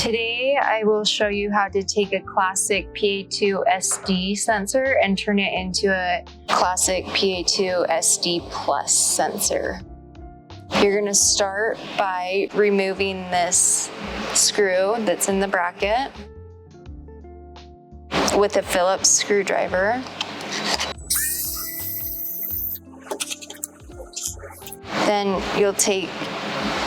Today, I will show you how to take a classic PA2 SD sensor and turn it into a classic PA2 SD Plus sensor. You're going to start by removing this screw that's in the bracket with a Phillips screwdriver. Then you'll take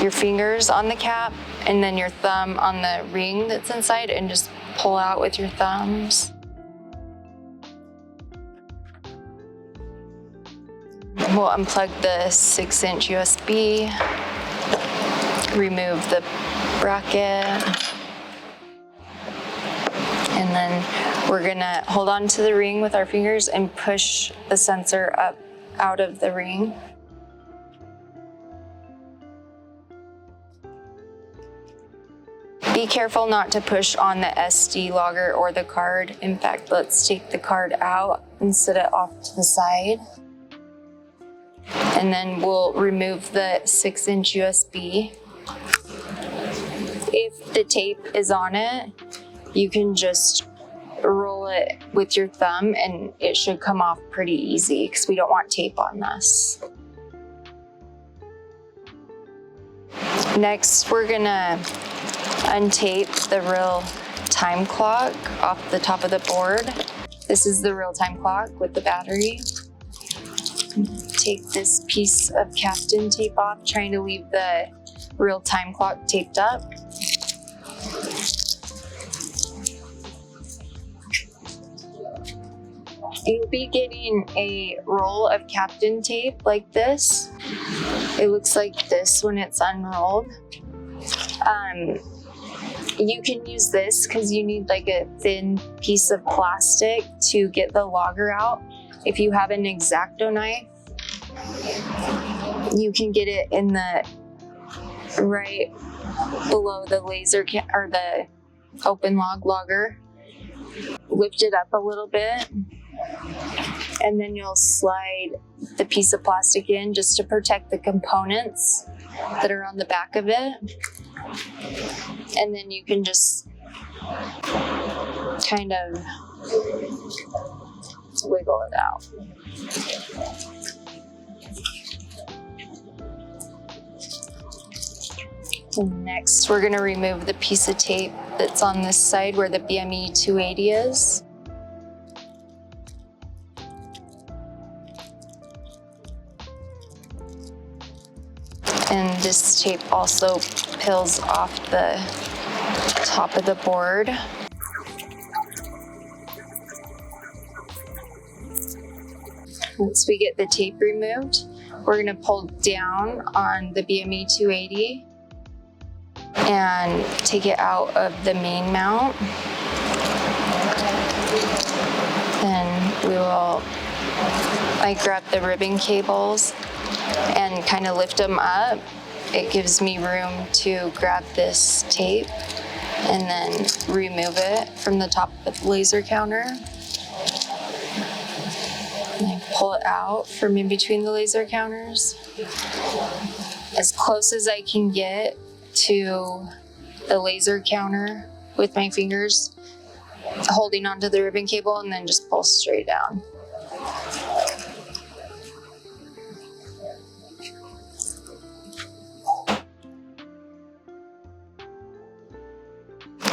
your fingers on the cap and then your thumb on the ring that's inside and just pull out with your thumbs. We'll unplug the 6-inch USB, remove the bracket, and then we're gonna hold on to the ring with our fingers and push the sensor up out of the ring. Be careful not to push on the SD logger or the card. In fact, let's take the card out and set it off to the side. And then we'll remove the 6-inch USB. If the tape is on it, you can just roll it with your thumb and it should come off pretty easy because we don't want tape on this. Next, we're gonna untape the real time clock off the top of the board. This is the real time clock with the battery. Take this piece of Captain tape off, trying to leave the real time clock taped up. You'll be getting a roll of Captain tape like this. It looks like this when it's unrolled. You can use this because you need like a thin piece of plastic to get the logger out. If you have an X-Acto knife, you can get it in the right below the laser or the open log logger. Lift it up a little bit, and then you'll slide the piece of plastic in just to protect the components that are on the back of it. And then you can just kind of wiggle it out. And next, we're going to remove the piece of tape that's on this side where the BME 280 is. And this tape also peels off the top of the board. Once we get the tape removed, we're going to pull down on the BME 280 and take it out of the main mount. Then we will grab the ribbon cables and kind of lift them up. It gives me room to grab this tape and then remove it from the top of the laser counter. And I pull it out from in between the laser counters as close as I can get to the laser counter with my fingers, holding onto the ribbon cable, and then just pull straight down.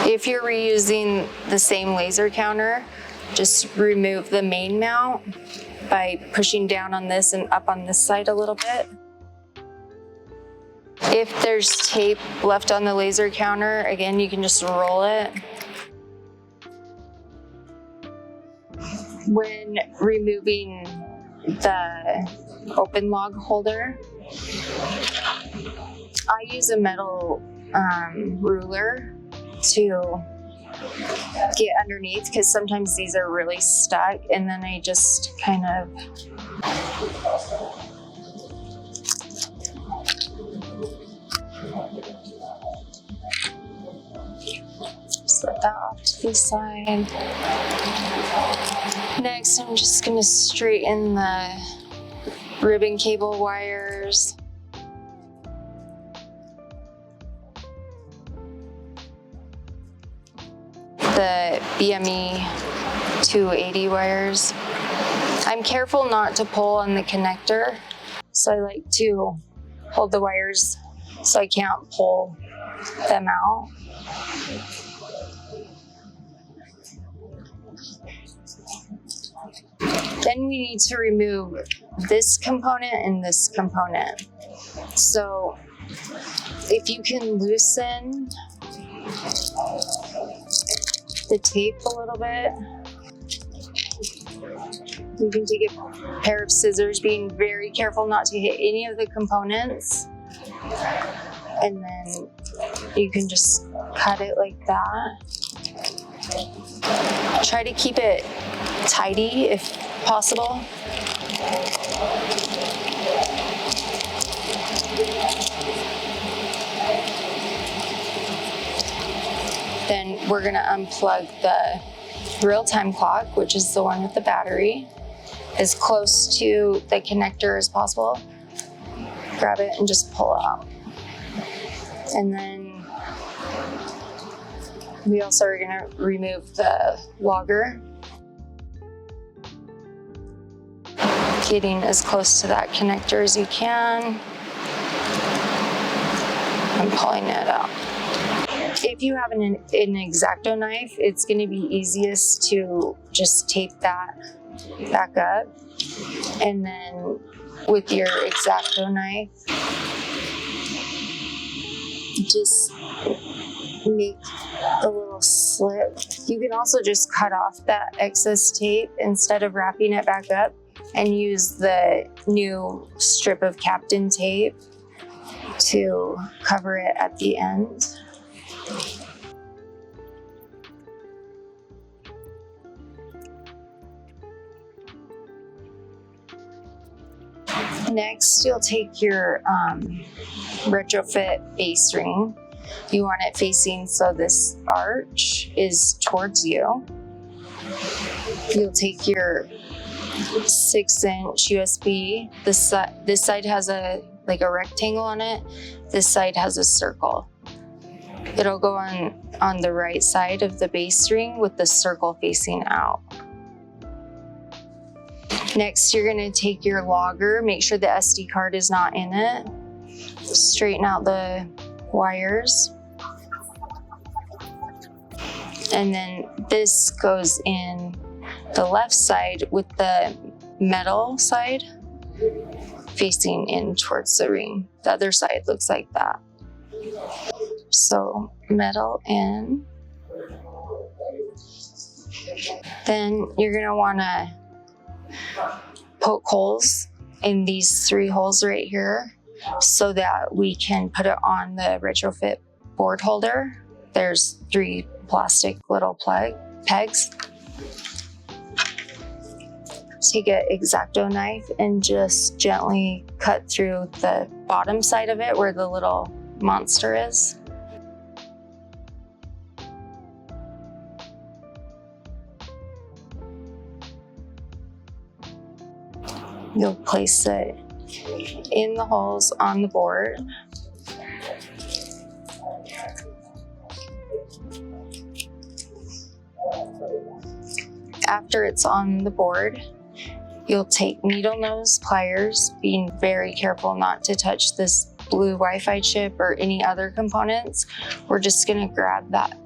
If you're reusing the same laser counter, just remove the main mount by pushing down on this and up on this side a little bit. If there's tape left on the laser counter, again, you can just roll it. When removing the open log holder, I use a metal ruler to get underneath because sometimes these are really stuck, and then I just kind of set that off to the side. Next, I'm just going to straighten the ribbon cable wires. the BME 280 wires. I'm careful not to pull on the connector, so I like to hold the wires so I can't pull them out. Then we need to remove this component and this component. So if you can loosen the tape a little bit, you can take a pair of scissors, being very careful not to hit any of the components. And then you can just cut it like that. Try to keep it tidy if possible. Then we're gonna unplug the real-time clock, which is the one with the battery, as close to the connector as possible. Grab it and just pull out. And then we also are gonna remove the logger. Getting as close to that connector as you can and pulling it out. If you have an X-Acto knife, it's going to be easiest to just tape that back up. And then with your X-Acto knife, just make a little slip. You can also just cut off that excess tape instead of wrapping it back up, and use the new strip of Captain tape to cover it at the end. Next, you'll take your retrofit base ring. You want it facing so this arch is towards you. You'll take your 6-inch USB. This side has a rectangle on it. This side has a circle. It'll go on the right side of the base ring with the circle facing out. Next, you're gonna take your logger, make sure the SD card is not in it. Straighten out the wires. And then this goes in the left side with the metal side facing in towards the ring. The other side looks like that. So metal in. Then you're gonna wanna poke holes in these 3 holes right here so that we can put it on the retrofit board holder. There's 3 plastic little pegs. Take an X-Acto knife and just gently cut through the bottom side of it where the little monster is. You'll place it in the holes on the board. After it's on the board, you'll take needle nose pliers, being very careful not to touch this blue Wi-Fi chip or any other components. We're just gonna grab that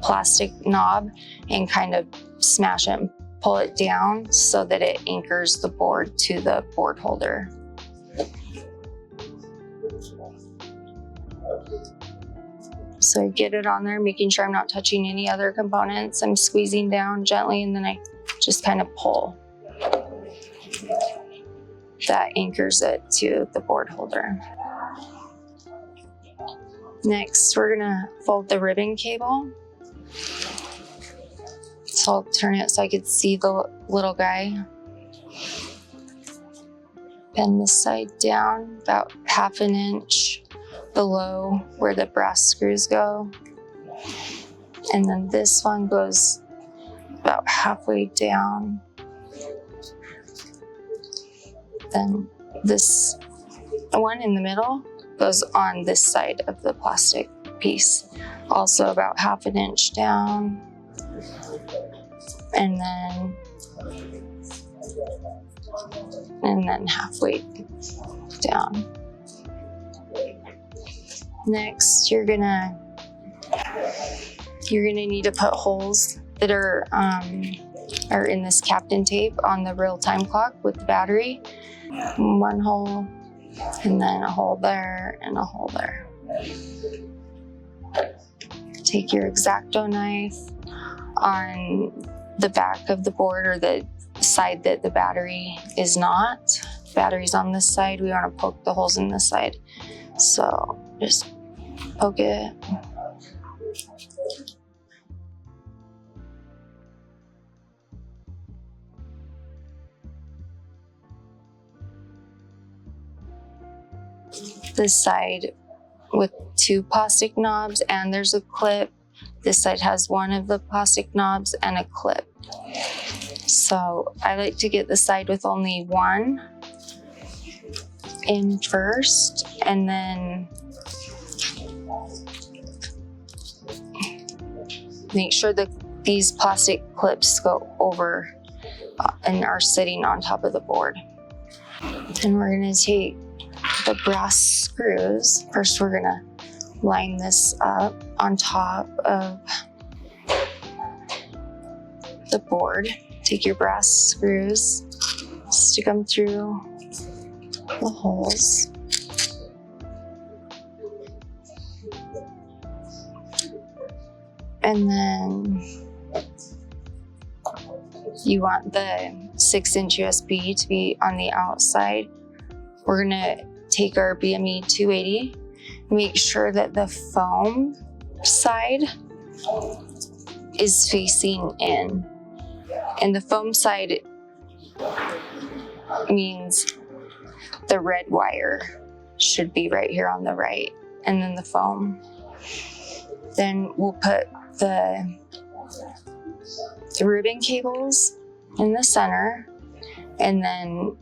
plastic knob and kind of smash it and pull it down so that it anchors the board to the board holder. So I get it on there, making sure I'm not touching any other components. I'm squeezing down gently and then I just kind of pull. That anchors it to the board holder. Next, we're gonna fold the ribbon cable. So I'll turn it so I could see the little guy. Bend this side down about 1/2 inch below where the brass screws go. And then this one goes about halfway down. Then this one in the middle goes on this side of the plastic piece. Also about 1/2 inch down. and then halfway down. Next, you're gonna need to put holes that are in this Captain tape on the real-time clock with the battery. One hole, and then a hole there, and a hole there. Take your X-Acto knife on the back of the board, or the side that the battery is not. Battery's on this side, we want to poke the holes in this side. So just poke it. This side with 2 plastic knobs, and there's a clip. This side has one of the plastic knobs and a clip. So I like to get the side with only one in first, and then make sure that these plastic clips go over and are sitting on top of the board. Then we're going to take the brass screws. First, we're going to line this up on top of the board. Take your brass screws, stick them through the holes. And then you want the 6-inch USB to be on the outside. We're gonna take our BME 280, make sure that the foam side is facing in. And the foam side means the red wire should be right here on the right, and then the foam. Then we'll put the ribbon cables in the center, and then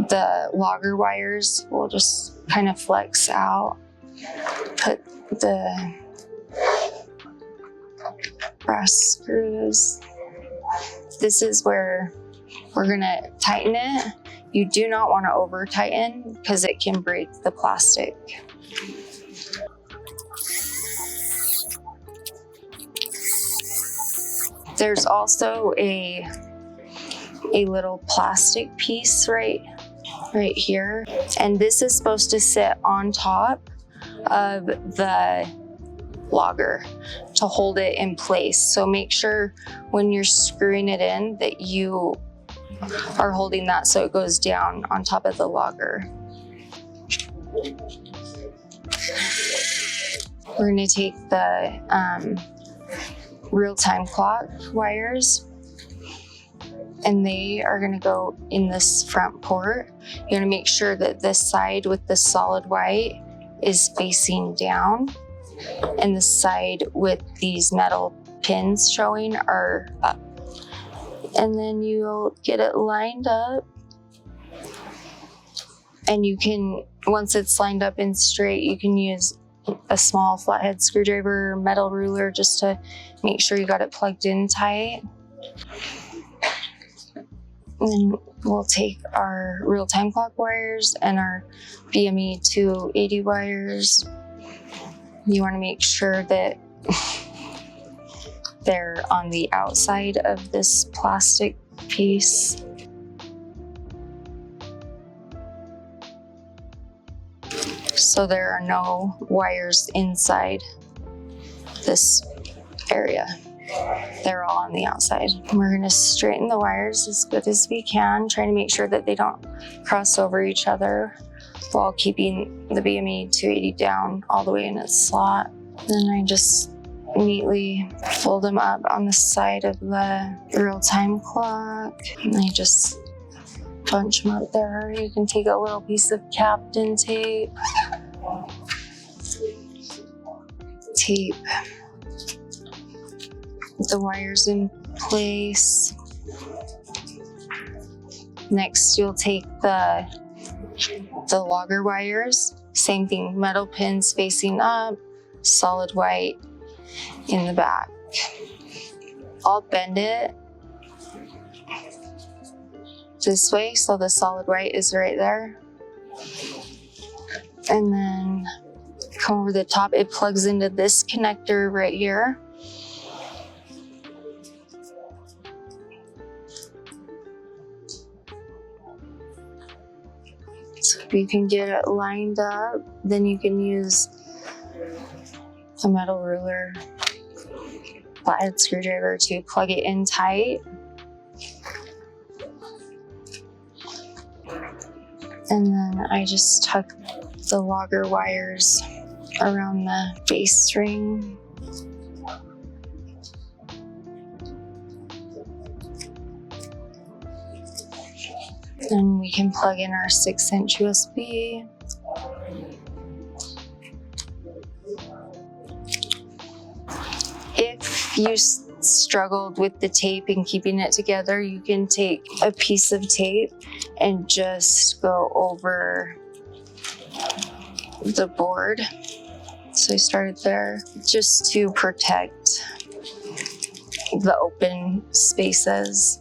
the logger wires will just kind of flex out. Put the brass screws. This is where we're gonna tighten it. You do not want to over tighten because it can break the plastic. There's also a little plastic piece right here, and this is supposed to sit on top of the logger to hold it in place. So make sure when you're screwing it in that you are holding that so it goes down on top of the logger. We're going to take the real-time clock wires, and they are going to go in this front port. You're going to make sure that this side with the solid white is facing down, and the side with these metal pins showing are up. And then you'll get it lined up, and you can, once it's lined up and straight, you can use a small flathead screwdriver or metal ruler just to make sure you got it plugged in tight. And then we'll take our real-time clock wires and our BME 280 wires. You want to make sure that they're on the outside of this plastic piece. So there are no wires inside this area. They're all on the outside. We're going to straighten the wires as good as we can, trying to make sure that they don't cross over each other while keeping the BME 280 down all the way in its slot. Then I just neatly fold them up on the side of the real-time clock, and I just bunch them up there. You can take a little piece of Captain tape, the wires in place. Next, you'll take the logger wires, same thing, metal pins facing up, solid white in the back. I'll bend it this way, so the solid white is right there. And then come over the top, it plugs into this connector right here. So if you can get it lined up, then you can use a metal ruler, flathead screwdriver to plug it in tight. And then I just tuck the logger wires around the base ring. And we can plug in our 6-inch USB. If you struggled with the tape and keeping it together, you can take a piece of tape and just go over the board. So I started there just to protect the open spaces.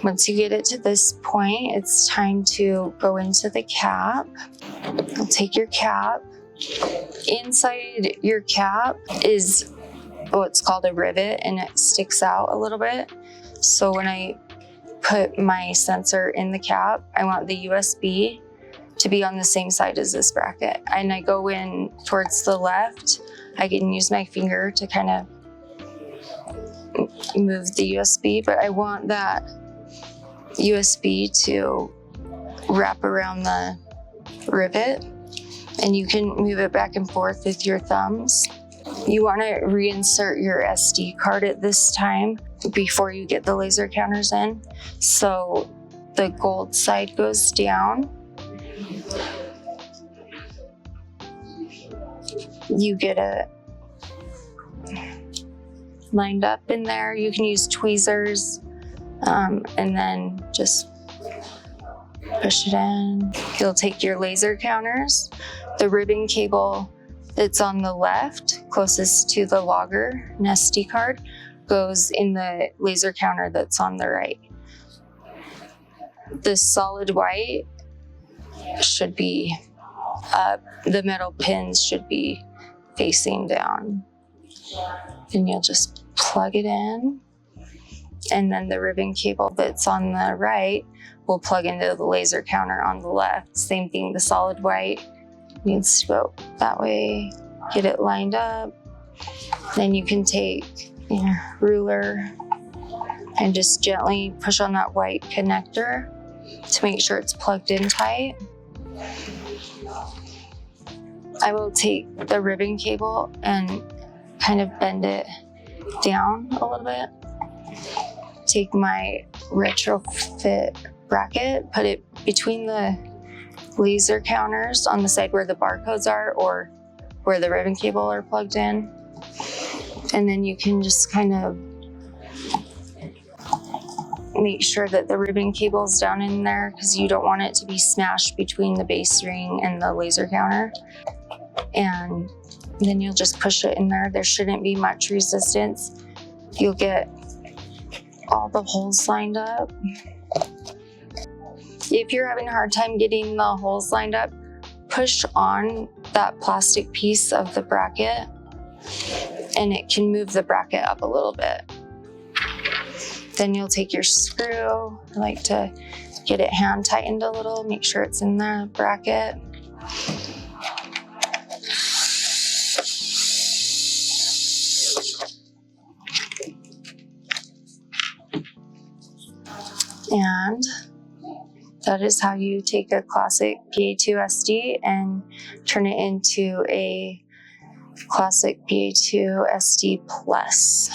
Once you get it to this point, it's time to go into the cap. You'll take your cap. Inside your cap is what's called a rivet, and it sticks out a little bit. So when I put my sensor in the cap, I want the USB to be on the same side as this bracket. And I go in towards the left. I can use my finger to kind of move the USB, but I want that USB to wrap around the rivet, and you can move it back and forth with your thumbs. You want to reinsert your SD card at this time before you get the laser counters in. So the gold side goes down. You get it lined up in there. You can use tweezers and then just push it in. You'll take your laser counters. The ribbon cable that's on the left, closest to the logger and SD card, goes in the laser counter that's on the right. The solid white should be up. The metal pins should be facing down. Then you'll just plug it in. And then the ribbon cable that's on the right will plug into the laser counter on the left. Same thing, the solid white needs to go that way. Get it lined up. Then you can take your ruler and just gently push on that white connector to make sure it's plugged in tight. I will take the ribbon cable and kind of bend it down a little bit. Take my retrofit bracket, put it between the laser counters on the side where the barcodes are or where the ribbon cable are plugged in. And then you can just kind of make sure that the ribbon cable is down in there because you don't want it to be smashed between the base ring and the laser counter. And then you'll just push it in there. There shouldn't be much resistance. You'll get all the holes lined up. If you're having a hard time getting the holes lined up, push on that plastic piece of the bracket and it can move the bracket up a little bit. Then you'll take your screw. I like to get it hand tightened a little, make sure it's in the bracket. And that is how you take a classic PA2 SD and turn it into a classic PA2 SD Plus.